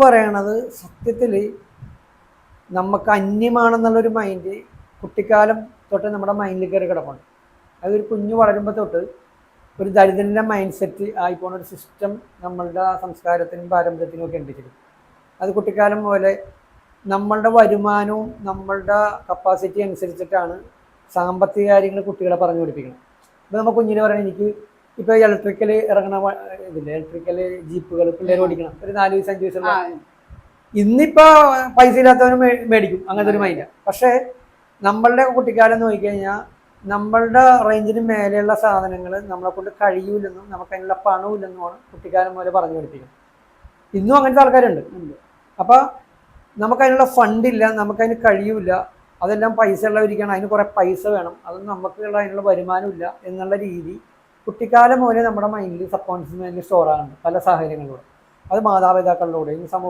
പറയണത് സത്യത്തിൽ നമുക്ക് അന്യമാണെന്നുള്ളൊരു മൈൻഡ് കുട്ടിക്കാലം തൊട്ട് നമ്മുടെ മൈൻഡിൽ കയറി കിടപ്പുണ്ട്. അതൊരു കുഞ്ഞു വളരുമ്പോൾ തൊട്ട് ഒരു ദരിദ്രൻ്റെ മൈൻഡ് സെറ്റ് ആയിപ്പോണ ഒരു സിസ്റ്റം നമ്മളുടെ സംസ്കാരത്തിനും പാരമ്പര്യത്തിനും ഒക്കെ ഉണ്ട്. അത് കുട്ടിക്കാലം പോലെ നമ്മളുടെ വരുമാനവും നമ്മളുടെ കപ്പാസിറ്റി അനുസരിച്ചിട്ടാണ് സാമ്പത്തിക കാര്യങ്ങൾ കുട്ടികളെ പറഞ്ഞു പഠിപ്പിക്കണം. ഇപ്പോൾ നമ്മൾ കുഞ്ഞിന് പറയണം, എനിക്ക് ഇപ്പോൾ ഇലക്ട്രിക്കൽ ഇറങ്ങണ ഇതില്ല, ഇലക്ട്രിക്കൽ ജീപ്പുകൾ പിള്ളേർ ഓടിക്കണം, ഒരു 4 വയസ്സ് 5 വയസ്സുള്ള. ഇന്നിപ്പോൾ പൈസ ഇല്ലാത്തവനും മേടിക്കും, അങ്ങനത്തെ ഒരു മൈൻഡാണ്. പക്ഷേ നമ്മളുടെ കുട്ടിക്കാലം നോക്കിക്കഴിഞ്ഞാൽ നമ്മളുടെ റേഞ്ചിന് മേലെയുള്ള സാധനങ്ങൾ നമ്മളെ കൊണ്ട് കഴിയൂലെന്നും നമുക്കതിനുള്ള പണമില്ലെന്നുമാണ് കുട്ടിക്കാലം പോലെ പറഞ്ഞു പഠിപ്പിക്കുന്നത്. ഇന്നും അങ്ങനത്തെ ആൾക്കാരുണ്ട്. അപ്പോൾ നമുക്കതിനുള്ള ഫണ്ടില്ല, നമുക്കതിന് കഴിയൂല, അതെല്ലാം പൈസ ഉള്ളവരിക്കണം, അതിന് കുറേ പൈസ വേണം, അതൊന്നും നമുക്കുള്ള അതിനുള്ള വരുമാനമില്ല എന്നുള്ള രീതി കുട്ടിക്കാലം പോലെ നമ്മുടെ മൈൻഡിൽ സബ് കോൺഷ്യസ് മൈൻഡിൽ സ്റ്റോർ ആകുന്നുണ്ട് പല സാഹചര്യങ്ങളിലൂടെ. അത് മാതാപിതാക്കളിലൂടെയും സമൂഹം